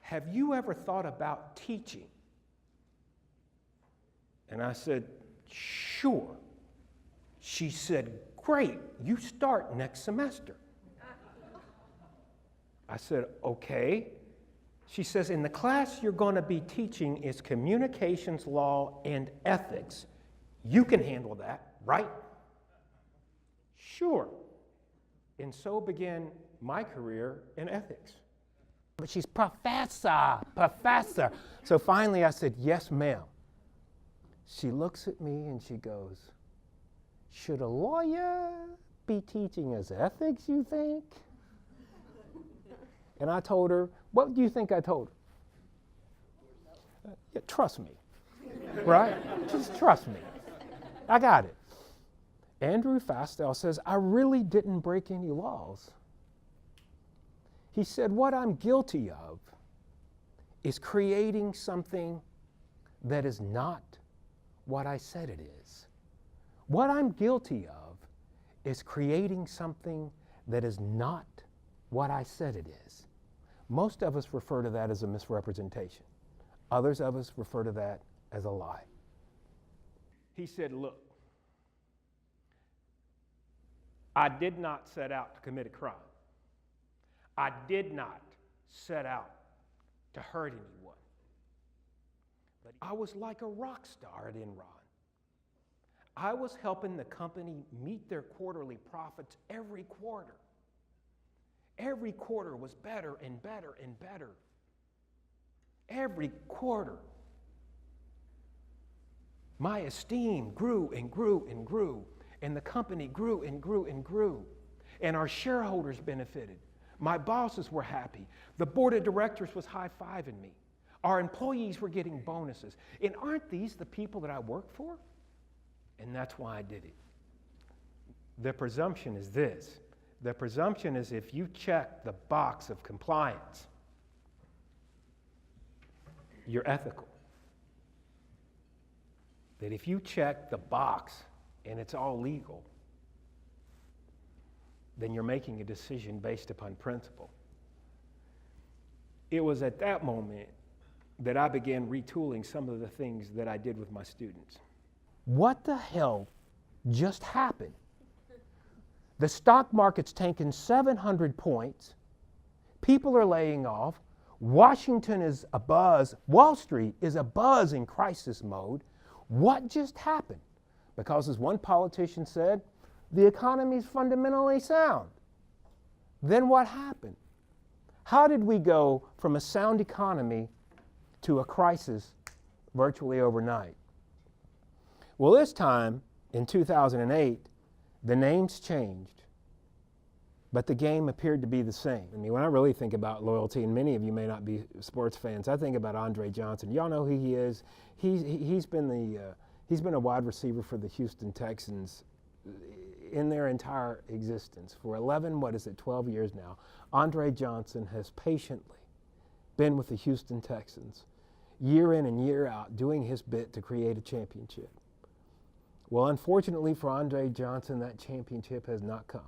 have you ever thought about teaching? And I said, sure. She said, great, you start next semester. I said, okay. She says, in the class you're going to be teaching is communications law and ethics. You can handle that, right? Sure. And so began my career in ethics. But she's professor. So finally I said, yes, ma'am. She looks at me and she goes, should a lawyer be teaching us ethics, you think? And I told her, what do you think I told her? Yeah, trust me, right? Just trust me. I got it. Andrew Fastel says, I really didn't break any laws. He said, what I'm guilty of is creating something that is not what I said it is. What I'm guilty of is creating something that is not what I said it is. Most of us refer to that as a misrepresentation. Others of us refer to that as a lie. He said, look, I did not set out to commit a crime. I did not set out to hurt anyone. But I was like a rock star at Enron. I was helping the company meet their quarterly profits every quarter. Every quarter was better and better and better. Every quarter. My esteem grew and grew and grew, and the company grew and grew and grew, and our shareholders benefited. My bosses were happy. The board of directors was high-fiving me. Our employees were getting bonuses. And aren't these the people that I work for? And that's why I did it. The presumption is this. The presumption is if you check the box of compliance, you're ethical. That if you check the box and it's all legal, then you're making a decision based upon principle. It was at that moment that I began retooling some of the things that I did with my students. What the hell just happened? The stock market's tanking 700 points. People are laying off. Washington is abuzz. Wall Street is abuzz in crisis mode. What just happened? Because as one politician said, the economy is fundamentally sound. Then what happened? How did we go from a sound economy to a crisis virtually overnight? Well, this time, in 2008, the names changed, but the game appeared to be the same. I mean, when I really think about loyalty, and many of you may not be sports fans, I think about Andre Johnson. Y'all know who he is. He's been a wide receiver for the Houston Texans in their entire existence. For 12 years now, Andre Johnson has patiently been with the Houston Texans, year in and year out, doing his bit to create a championship. Well, unfortunately for Andre Johnson, that championship has not come.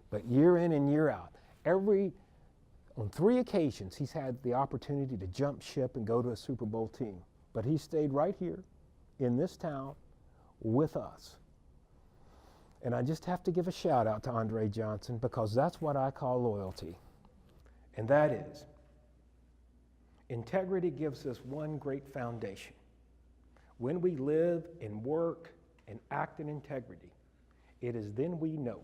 But year in and year out, on 3 occasions, he's had the opportunity to jump ship and go to a Super Bowl team. But he stayed right here in this town with us. And I just have to give a shout out to Andre Johnson, because that's what I call loyalty. And that is, integrity gives us one great foundation. When we live and work and act in integrity, it is then we know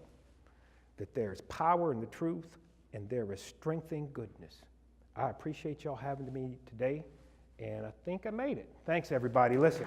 that there is power in the truth and there is strength in goodness. I appreciate y'all having me today, and I think I made it. Thanks, everybody. Listen.